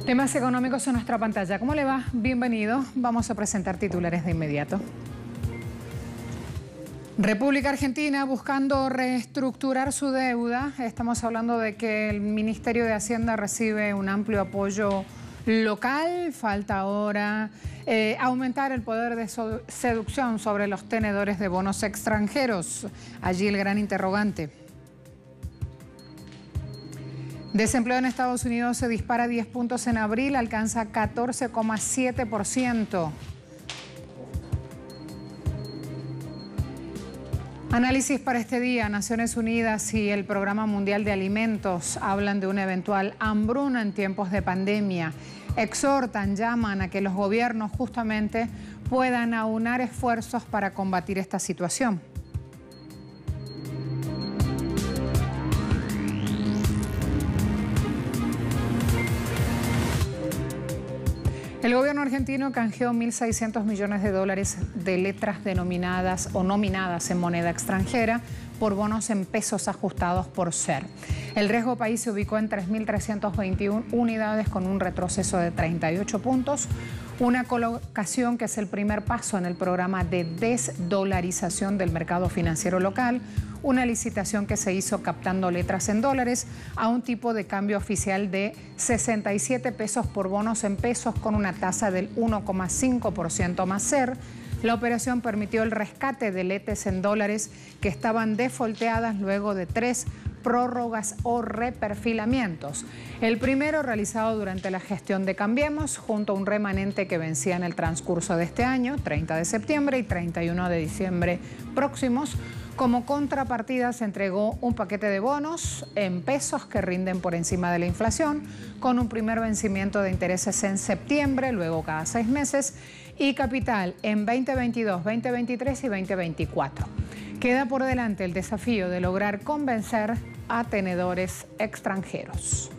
Temas económicos en nuestra pantalla. ¿Cómo le va? Bienvenido. Vamos a presentar titulares de inmediato. República Argentina buscando reestructurar su deuda. Estamos hablando de que el Ministerio de Hacienda recibe un amplio apoyo local. Falta ahora aumentar el poder de seducción sobre los tenedores de bonos extranjeros. Allí el gran interrogante. Desempleo en Estados Unidos se dispara 10 puntos en abril, alcanza 14,7%. Análisis para este día. Naciones Unidas y el Programa Mundial de Alimentos hablan de una eventual hambruna en tiempos de pandemia. Exhortan, llaman a que los gobiernos justamente puedan aunar esfuerzos para combatir esta situación. El gobierno argentino canjeó 1.600 millones de dólares de letras denominadas o nominadas en moneda extranjera por bonos en pesos ajustados por SER. El riesgo país se ubicó en 3.321 unidades con un retroceso de 38 puntos, una colocación que es el primer paso en el programa de desdolarización del mercado financiero local, una licitación que se hizo captando letras en dólares a un tipo de cambio oficial de 67 pesos por bonos en pesos con una tasa del 1,5% más SER. La operación permitió el rescate de letes en dólares que estaban defolteadas luego de 3 prórrogas o reperfilamientos. El primero realizado durante la gestión de Cambiemos, junto a un remanente que vencía en el transcurso de este año, 30 de septiembre y 31 de diciembre próximos. Como contrapartida se entregó un paquete de bonos en pesos que rinden por encima de la inflación, con un primer vencimiento de intereses en septiembre, luego cada 6 meses, y capital en 2022, 2023 y 2024. Queda por delante el desafío de lograr convencer a tenedores extranjeros.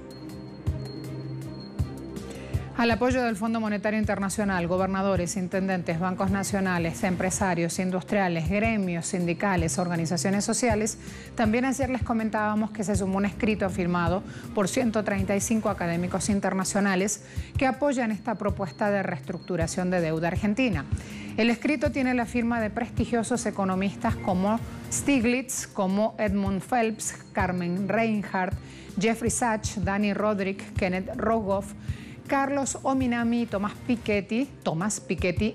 Al apoyo del Fondo Monetario Internacional, gobernadores, intendentes, bancos nacionales, empresarios, industriales, gremios, sindicales, organizaciones sociales, también ayer les comentábamos que se sumó un escrito firmado por 135 académicos internacionales que apoyan esta propuesta de reestructuración de deuda argentina. El escrito tiene la firma de prestigiosos economistas como Stiglitz, como Edmund Phelps, Carmen Reinhardt, Jeffrey Sachs, Dani Rodrik, Kenneth Rogoff, Carlos Ominami y Tomás Piketty,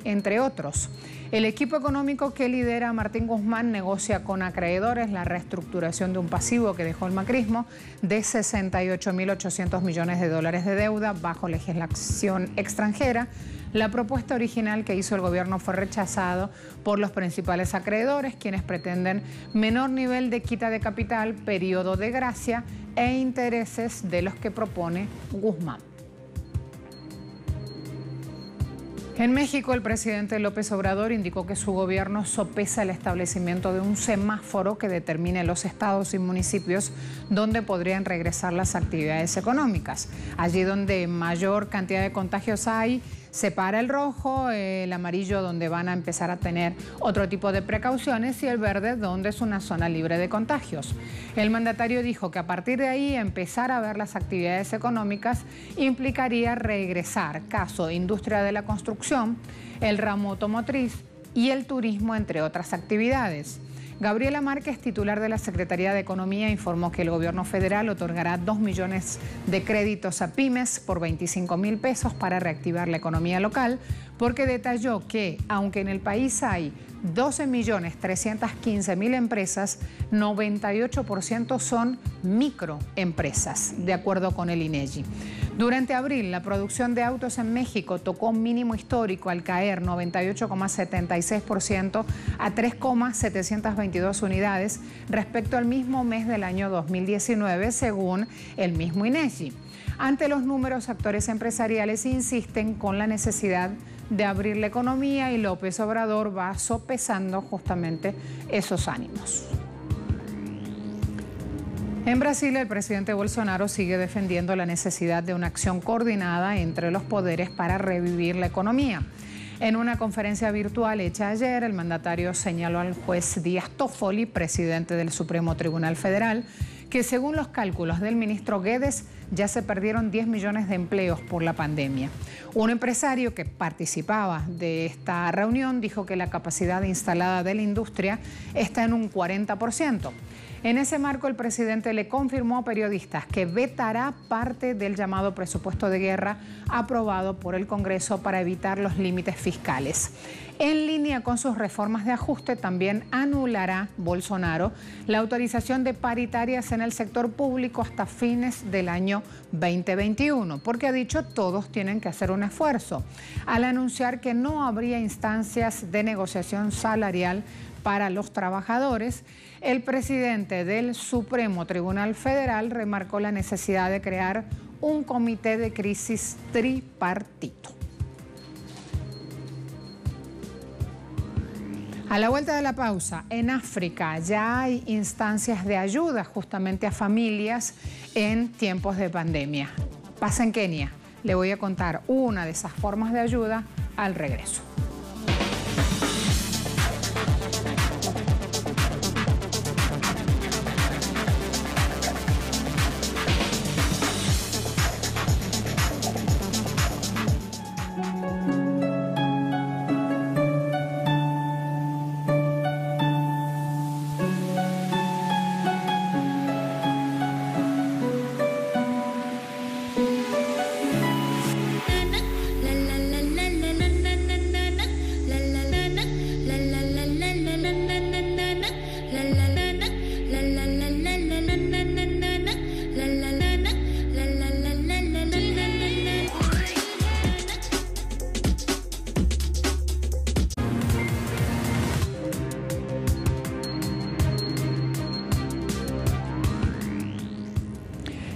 entre otros. El equipo económico que lidera Martín Guzmán negocia con acreedores la reestructuración de un pasivo que dejó el macrismo de 68.800 millones de dólares de deuda bajo legislación extranjera. La propuesta original que hizo el gobierno fue rechazada por los principales acreedores, quienes pretenden menor nivel de quita de capital, periodo de gracia e intereses de los que propone Guzmán. En México, el presidente López Obrador indicó que su gobierno sopesa el establecimiento de un semáforo que determine los estados y municipios donde podrían regresar las actividades económicas. Allí donde mayor cantidad de contagios hay, separa el rojo, el amarillo donde van a empezar a tener otro tipo de precauciones y el verde donde es una zona libre de contagios. El mandatario dijo que a partir de ahí empezar a ver las actividades económicas implicaría regresar, caso industria de la construcción, el ramo automotriz y el turismo, entre otras actividades. Gabriela Márquez, titular de la Secretaría de Economía, informó que el gobierno federal otorgará 2 millones de créditos a pymes por 25.000 pesos para reactivar la economía local, porque detalló que, aunque en el país hay 12.315.000 empresas, 98% son microempresas, de acuerdo con el INEGI. Durante abril, la producción de autos en México tocó un mínimo histórico al caer 98,76% a 3,722 unidades respecto al mismo mes del año 2019, según el mismo INEGI. Ante los números, actores empresariales insisten con la necesidad de abrir la economía y López Obrador va sopesando justamente esos ánimos. En Brasil, el presidente Bolsonaro sigue defendiendo la necesidad de una acción coordinada entre los poderes para revivir la economía. En una conferencia virtual hecha ayer, el mandatario señaló al juez Díaz Toffoli, presidente del Supremo Tribunal Federal, que según los cálculos del ministro Guedes ya se perdieron 10 millones de empleos por la pandemia. Un empresario que participaba de esta reunión dijo que la capacidad instalada de la industria está en un 40%. En ese marco, el presidente le confirmó a periodistas que vetará parte del llamado presupuesto de guerra aprobado por el Congreso para evitar los límites fiscales. En línea con sus reformas de ajuste, también anulará Bolsonaro la autorización de paritarias en el sector público hasta fines del año 2021, porque ha dicho todos tienen que hacer un esfuerzo, al anunciar que no habría instancias de negociación salarial para los trabajadores. El presidente del Supremo Tribunal Federal remarcó la necesidad de crear un comité de crisis tripartito. A la vuelta de la pausa, en África ya hay instancias de ayuda justamente a familias en tiempos de pandemia. Pasa en Kenia. Le voy a contar una de esas formas de ayuda al regreso.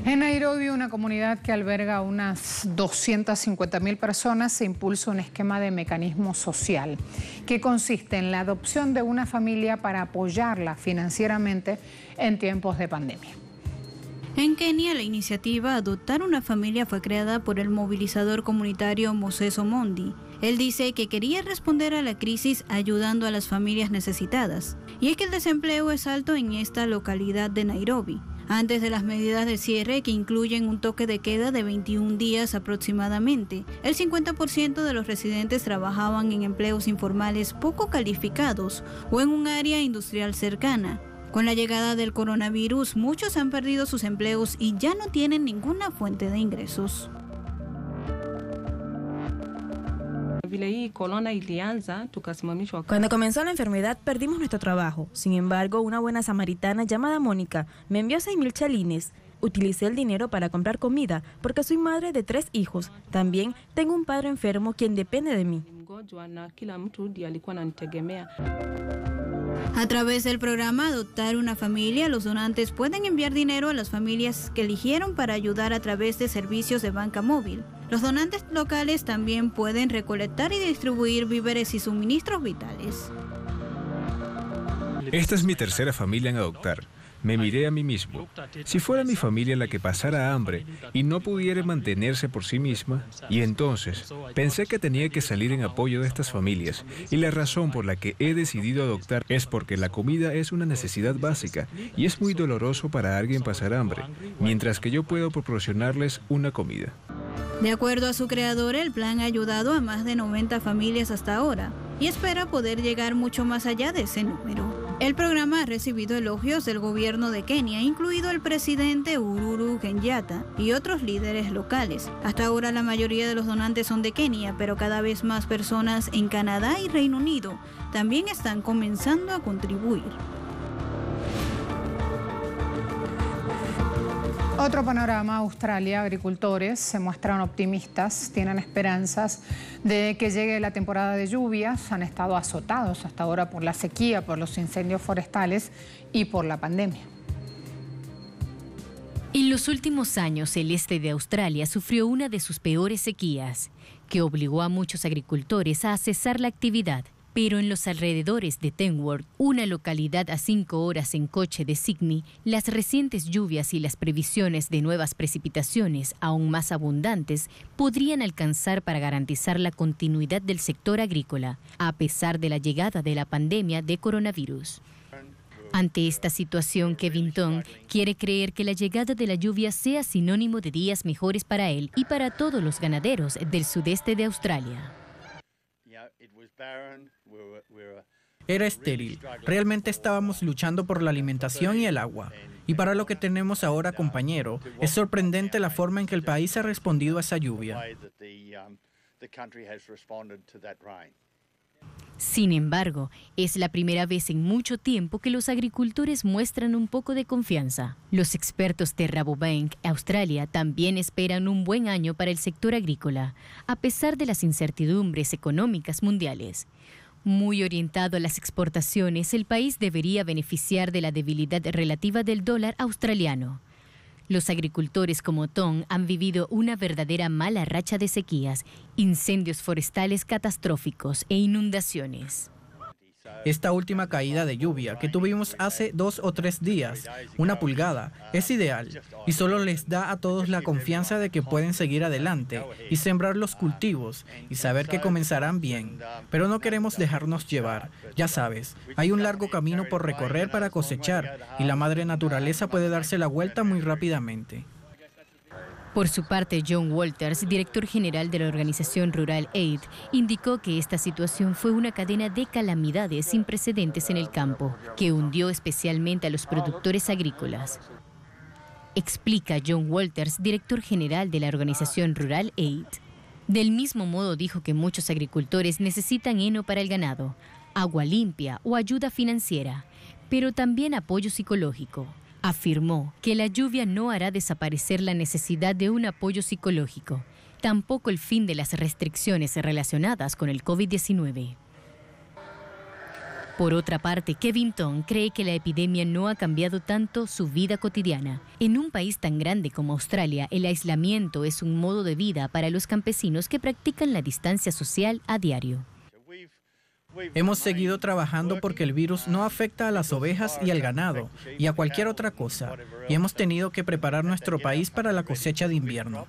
En Nairobi, una comunidad que alberga unas 250.000 personas, se impulsa un esquema de mecanismo social que consiste en la adopción de una familia para apoyarla financieramente en tiempos de pandemia. En Kenia, la iniciativa Adoptar una Familia fue creada por el movilizador comunitario Moses Omondi. Él dice que quería responder a la crisis ayudando a las familias necesitadas. Y es que el desempleo es alto en esta localidad de Nairobi. Antes de las medidas de cierre, que incluyen un toque de queda de 21 días aproximadamente, el 50% de los residentes trabajaban en empleos informales poco calificados o en un área industrial cercana. Con la llegada del coronavirus, muchos han perdido sus empleos y ya no tienen ninguna fuente de ingresos. Cuando comenzó la enfermedad perdimos nuestro trabajo. Sin embargo, una buena samaritana llamada Mónica me envió 6,000 chelines. Utilicé el dinero para comprar comida porque soy madre de 3 hijos. También tengo un padre enfermo quien depende de mí. A través del programa Adoptar una Familia, los donantes pueden enviar dinero a las familias que eligieron para ayudar a través de servicios de banca móvil. Los donantes locales también pueden recolectar y distribuir víveres y suministros vitales. Esta es mi tercera familia en adoptar. Me miré a mí mismo. Si fuera mi familia la que pasara hambre y no pudiera mantenerse por sí misma, y entonces pensé que tenía que salir en apoyo de estas familias. Y la razón por la que he decidido adoptar es porque la comida es una necesidad básica y es muy doloroso para alguien pasar hambre, mientras que yo puedo proporcionarles una comida. De acuerdo a su creador, el plan ha ayudado a más de 90 familias hasta ahora y espera poder llegar mucho más allá de ese número. El programa ha recibido elogios del gobierno de Kenia, incluido el presidente Uhuru Kenyatta y otros líderes locales. Hasta ahora la mayoría de los donantes son de Kenia, pero cada vez más personas en Canadá y Reino Unido también están comenzando a contribuir. Otro panorama: Australia, agricultores se muestran optimistas, tienen esperanzas de que llegue la temporada de lluvias. Han estado azotados hasta ahora por la sequía, por los incendios forestales y por la pandemia. En los últimos años, el este de Australia sufrió una de sus peores sequías, que obligó a muchos agricultores a cesar la actividad. Pero en los alrededores de Tamworth, una localidad a 5 horas en coche de Sydney, las recientes lluvias y las previsiones de nuevas precipitaciones aún más abundantes podrían alcanzar para garantizar la continuidad del sector agrícola, a pesar de la llegada de la pandemia de coronavirus. Ante esta situación, Kevin Tong quiere creer que la llegada de la lluvia sea sinónimo de días mejores para él y para todos los ganaderos del sudeste de Australia. Era estéril. Realmente estábamos luchando por la alimentación y el agua. Y para lo que tenemos ahora, compañero, es sorprendente la forma en que el país ha respondido a esa lluvia. Sin embargo, es la primera vez en mucho tiempo que los agricultores muestran un poco de confianza. Los expertos de Rabobank, Australia, también esperan un buen año para el sector agrícola, a pesar de las incertidumbres económicas mundiales. Muy orientado a las exportaciones, el país debería beneficiar de la debilidad relativa del dólar australiano. Los agricultores como Tong han vivido una verdadera mala racha de sequías, incendios forestales catastróficos e inundaciones. Esta última caída de lluvia que tuvimos hace 2 o 3 días, 1 pulgada, es ideal y solo les da a todos la confianza de que pueden seguir adelante y sembrar los cultivos y saber que comenzarán bien. Pero no queremos dejarnos llevar. Ya sabes, hay un largo camino por recorrer para cosechar y la madre naturaleza puede darse la vuelta muy rápidamente. Por su parte, John Walters, director general de la organización Rural Aid, indicó que esta situación fue una cadena de calamidades sin precedentes en el campo, que hundió especialmente a los productores agrícolas. Explica John Walters, director general de la organización Rural Aid. Del mismo modo dijo que muchos agricultores necesitan heno para el ganado, agua limpia o ayuda financiera, pero también apoyo psicológico. Afirmó que la lluvia no hará desaparecer la necesidad de un apoyo psicológico, tampoco el fin de las restricciones relacionadas con el COVID-19. Por otra parte, Kevin Tong cree que la epidemia no ha cambiado tanto su vida cotidiana. En un país tan grande como Australia, el aislamiento es un modo de vida para los campesinos que practican la distancia social a diario. Hemos seguido trabajando porque el virus no afecta a las ovejas y al ganado y a cualquier otra cosa, y hemos tenido que preparar nuestro país para la cosecha de invierno.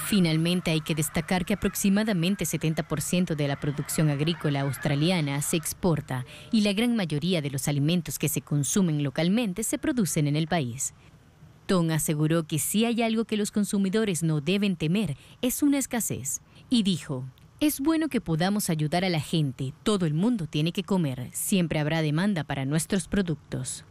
Finalmente, hay que destacar que aproximadamente 70% de la producción agrícola australiana se exporta y la gran mayoría de los alimentos que se consumen localmente se producen en el país. Tong aseguró que si hay algo que los consumidores no deben temer, es una escasez, y dijo: es bueno que podamos ayudar a la gente. Todo el mundo tiene que comer. Siempre habrá demanda para nuestros productos.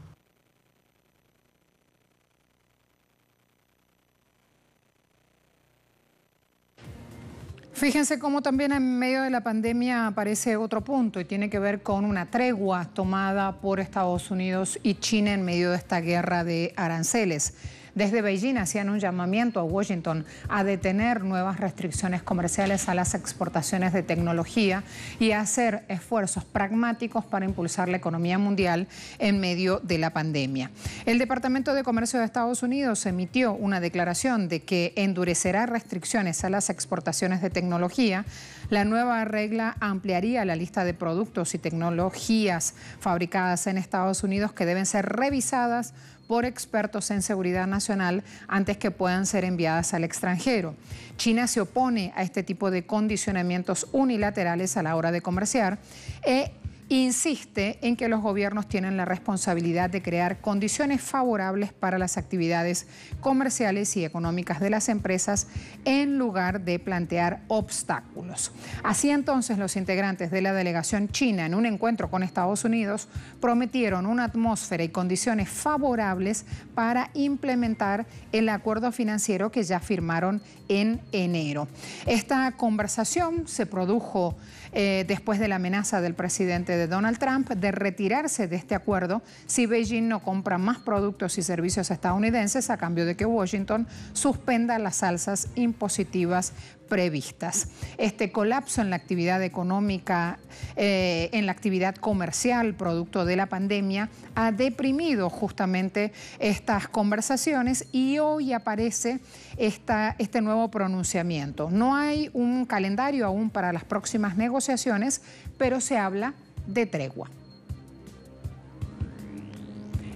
Fíjense cómo también en medio de la pandemia aparece otro punto y tiene que ver con una tregua tomada por Estados Unidos y China en medio de esta guerra de aranceles. Desde Beijing hacían un llamamiento a Washington a detener nuevas restricciones comerciales a las exportaciones de tecnología y a hacer esfuerzos pragmáticos para impulsar la economía mundial en medio de la pandemia. El Departamento de Comercio de Estados Unidos emitió una declaración de que endurecerá restricciones a las exportaciones de tecnología. La nueva regla ampliaría la lista de productos y tecnologías fabricadas en Estados Unidos que deben ser revisadas por expertos en seguridad nacional antes que puedan ser enviadas al extranjero. China se opone a este tipo de condicionamientos unilaterales a la hora de comerciar e insiste en que los gobiernos tienen la responsabilidad de crear condiciones favorables para las actividades comerciales y económicas de las empresas en lugar de plantear obstáculos. Así entonces, los integrantes de la delegación china en un encuentro con Estados Unidos prometieron una atmósfera y condiciones favorables para implementar el acuerdo financiero que ya firmaron en enero. Esta conversación se produjo después de la amenaza del presidente de Donald Trump de retirarse de este acuerdo si Beijing no compra más productos y servicios estadounidenses a cambio de que Washington suspenda las alzas impositivas previstas. Este colapso en la actividad económica, en la actividad comercial producto de la pandemia, ha deprimido justamente estas conversaciones y hoy aparece este nuevo pronunciamiento. No hay un calendario aún para las próximas negociaciones, pero se habla de tregua.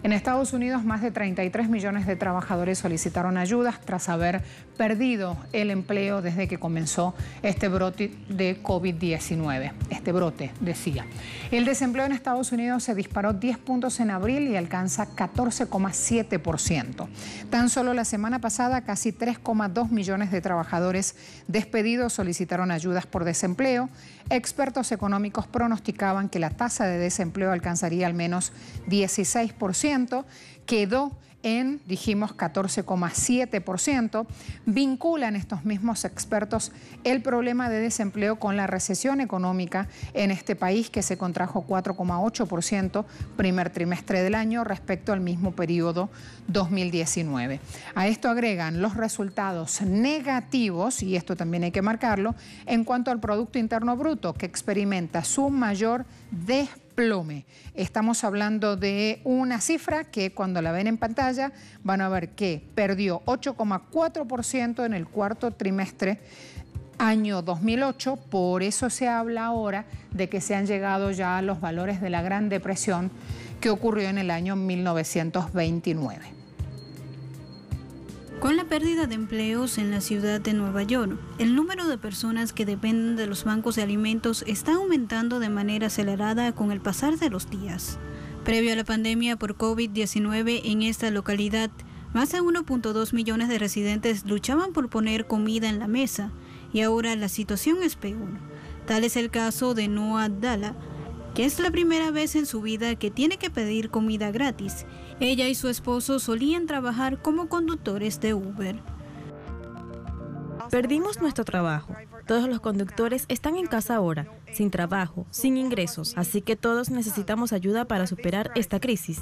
En Estados Unidos, más de 33 millones de trabajadores solicitaron ayudas tras haber perdido el empleo desde que comenzó este brote de COVID-19. Este brote, decía. El desempleo en Estados Unidos se disparó 10 puntos en abril y alcanza 14,7%. Tan solo la semana pasada, casi 3,2 millones de trabajadores despedidos solicitaron ayudas por desempleo. Expertos económicos pronosticaban que la tasa de desempleo alcanzaría al menos 16%. Quedó en, dijimos, 14,7%. Vinculan estos mismos expertos el problema de desempleo con la recesión económica en este país, que se contrajo 4,8% primer trimestre del año respecto al mismo periodo 2019. A esto agregan los resultados negativos, y esto también hay que marcarlo, en cuanto al Producto Interno Bruto, que experimenta su mayor desplome. Estamos hablando de una cifra que cuando la ven en pantalla van a ver que perdió 8,4% en el cuarto trimestre año 2008. Por eso se habla ahora de que se han llegado ya a los valores de la Gran Depresión que ocurrió en el año 1929. Con la pérdida de empleos en la ciudad de Nueva York, el número de personas que dependen de los bancos de alimentos está aumentando de manera acelerada con el pasar de los días. Previo a la pandemia por COVID-19 en esta localidad, más de 1.2 millones de residentes luchaban por poner comida en la mesa, y ahora la situación es peor. Tal es el caso de Noah Abdallah, que es la primera vez en su vida que tiene que pedir comida gratis. Ella y su esposo solían trabajar como conductores de Uber. Perdimos nuestro trabajo. Todos los conductores están en casa ahora, sin trabajo, sin ingresos, así que todos necesitamos ayuda para superar esta crisis.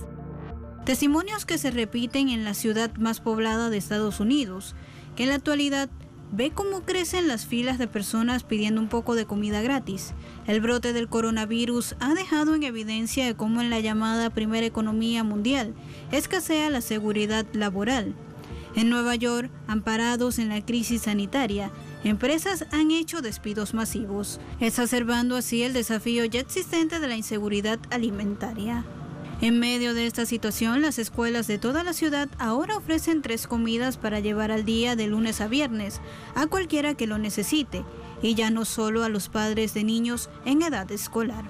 Testimonios que se repiten en la ciudad más poblada de Estados Unidos, que en la actualidad ve cómo crecen las filas de personas pidiendo un poco de comida gratis. El brote del coronavirus ha dejado en evidencia cómo en la llamada primera economía mundial escasea la seguridad laboral. En Nueva York, amparados en la crisis sanitaria, empresas han hecho despidos masivos, exacerbando así el desafío ya existente de la inseguridad alimentaria. En medio de esta situación, las escuelas de toda la ciudad ahora ofrecen 3 comidas para llevar al día de lunes a viernes a cualquiera que lo necesite, y ya no solo a los padres de niños en edad escolar.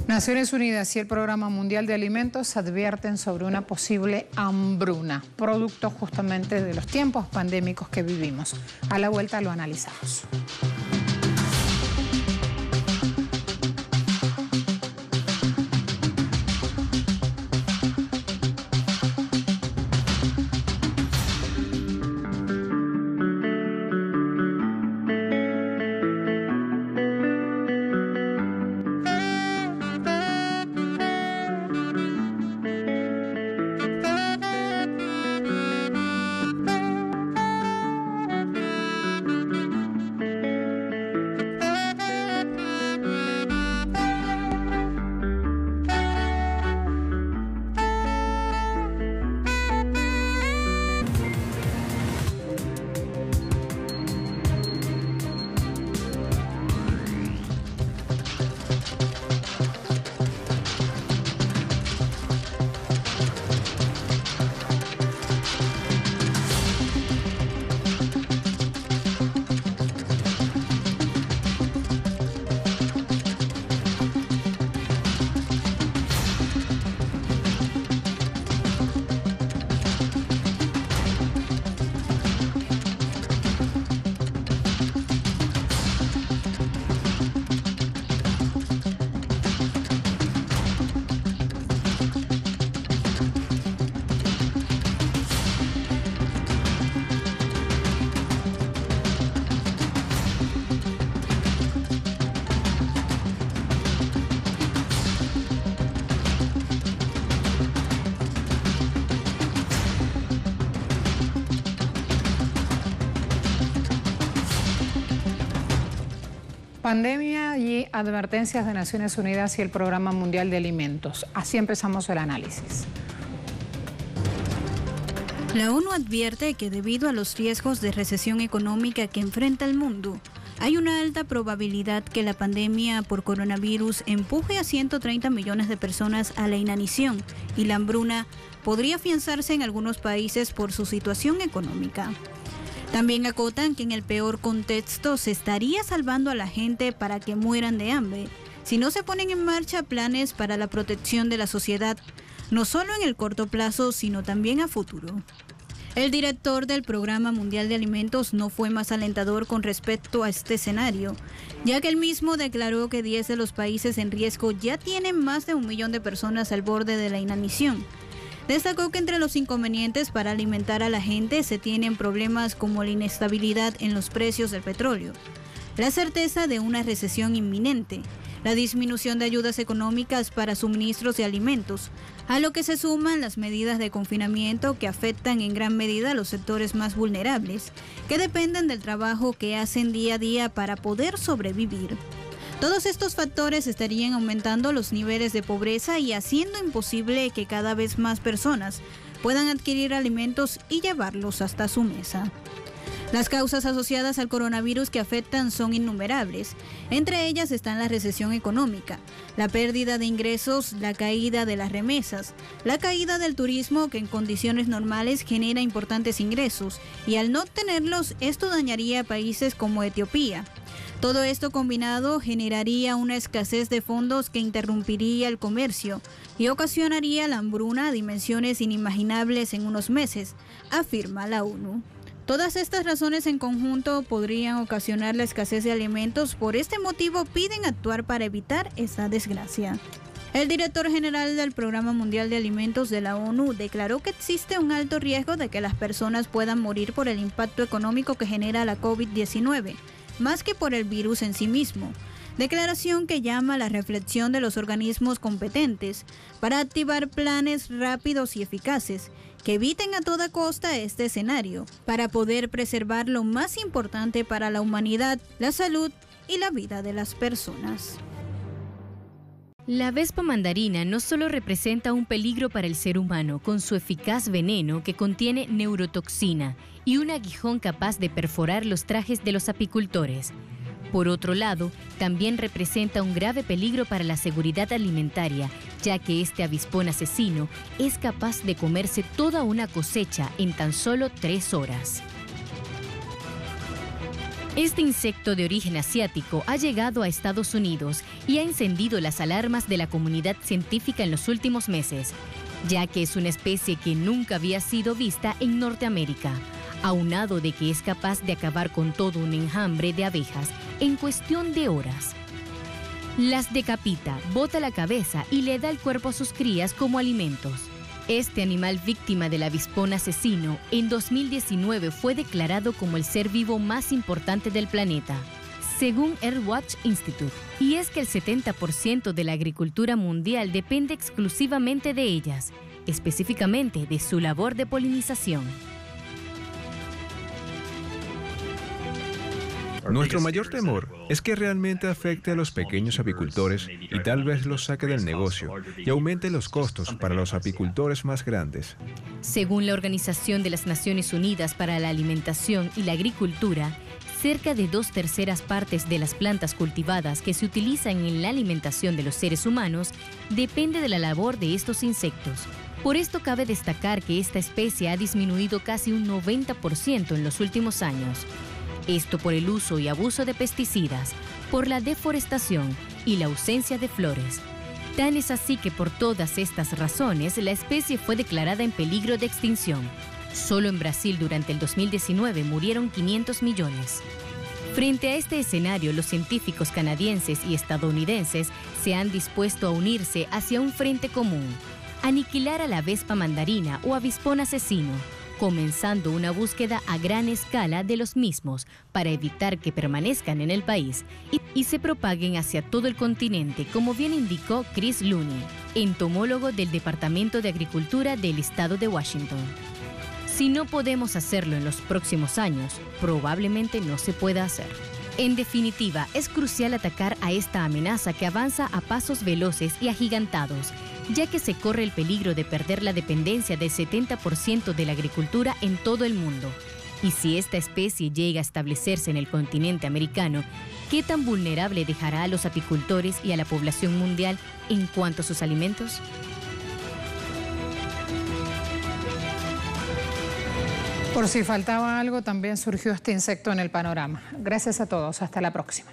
Naciones Unidas y el Programa Mundial de Alimentos advierten sobre una posible hambruna, producto justamente de los tiempos pandémicos que vivimos. A la vuelta lo analizamos. Pandemia y advertencias de Naciones Unidas y el Programa Mundial de Alimentos. Así empezamos el análisis. La ONU advierte que debido a los riesgos de recesión económica que enfrenta el mundo, hay una alta probabilidad que la pandemia por coronavirus empuje a 130 millones de personas a la inanición y la hambruna podría afianzarse en algunos países por su situación económica. También acotan que en el peor contexto se estaría salvando a la gente para que mueran de hambre, si no se ponen en marcha planes para la protección de la sociedad, no solo en el corto plazo, sino también a futuro. El director del Programa Mundial de Alimentos no fue más alentador con respecto a este escenario, ya que él mismo declaró que 10 de los países en riesgo ya tienen más de 1 millón de personas al borde de la inanición. Destacó que entre los inconvenientes para alimentar a la gente se tienen problemas como la inestabilidad en los precios del petróleo, la certeza de una recesión inminente, la disminución de ayudas económicas para suministros de alimentos, a lo que se suman las medidas de confinamiento que afectan en gran medida a los sectores más vulnerables, que dependen del trabajo que hacen día a día para poder sobrevivir. Todos estos factores estarían aumentando los niveles de pobreza y haciendo imposible que cada vez más personas puedan adquirir alimentos y llevarlos hasta su mesa. Las causas asociadas al coronavirus que afectan son innumerables. Entre ellas están la recesión económica, la pérdida de ingresos, la caída de las remesas, la caída del turismo que en condiciones normales genera importantes ingresos y al no tenerlos esto dañaría a países como Etiopía. Todo esto combinado generaría una escasez de fondos que interrumpiría el comercio y ocasionaría la hambruna a dimensiones inimaginables en unos meses, afirma la ONU. Todas estas razones en conjunto podrían ocasionar la escasez de alimentos. Por este motivo piden actuar para evitar esta desgracia. El director general del Programa Mundial de Alimentos de la ONU declaró que existe un alto riesgo de que las personas puedan morir por el impacto económico que genera la COVID-19, más que por el virus en sí mismo. Declaración que llama a la reflexión de los organismos competentes para activar planes rápidos y eficaces que eviten a toda costa este escenario, para poder preservar lo más importante para la humanidad, la salud y la vida de las personas. La vespa mandarina no solo representa un peligro para el ser humano con su eficaz veneno que contiene neurotoxina y un aguijón capaz de perforar los trajes de los apicultores. Por otro lado, también representa un grave peligro para la seguridad alimentaria, ya que este avispón asesino es capaz de comerse toda una cosecha en tan solo 3 horas. Este insecto de origen asiático ha llegado a Estados Unidos y ha encendido las alarmas de la comunidad científica en los últimos meses, ya que es una especie que nunca había sido vista en Norteamérica, aunado de que es capaz de acabar con todo un enjambre de abejas en cuestión de horas. Las decapita, bota la cabeza y le da el cuerpo a sus crías como alimentos. Este animal víctima del avispón asesino en 2019 fue declarado como el ser vivo más importante del planeta, según Earthwatch Institute. Y es que el 70% de la agricultura mundial depende exclusivamente de ellas, específicamente de su labor de polinización. Nuestro mayor temor es que realmente afecte a los pequeños apicultores y tal vez los saque del negocio y aumente los costos para los apicultores más grandes. Según la Organización de las Naciones Unidas para la Alimentación y la Agricultura, cerca de 2/3 partes de las plantas cultivadas que se utilizan en la alimentación de los seres humanos depende de la labor de estos insectos. Por esto cabe destacar que esta especie ha disminuido casi un 90% en los últimos años. Esto por el uso y abuso de pesticidas, por la deforestación y la ausencia de flores. Tan es así que por todas estas razones la especie fue declarada en peligro de extinción. Solo en Brasil durante el 2019 murieron 500 millones. Frente a este escenario, los científicos canadienses y estadounidenses se han dispuesto a unirse hacia un frente común: aniquilar a la vespa mandarina o avispón asesino, comenzando una búsqueda a gran escala de los mismos para evitar que permanezcan en el país y se propaguen hacia todo el continente, como bien indicó Chris Looney, entomólogo del Departamento de Agricultura del Estado de Washington. Si no podemos hacerlo en los próximos años, probablemente no se pueda hacer. En definitiva, es crucial atacar a esta amenaza que avanza a pasos veloces y agigantados, ya que se corre el peligro de perder la dependencia del 70% de la agricultura en todo el mundo. Y si esta especie llega a establecerse en el continente americano, ¿qué tan vulnerable dejará a los apicultores y a la población mundial en cuanto a sus alimentos? Por si faltaba algo, también surgió este insecto en el panorama. Gracias a todos, hasta la próxima.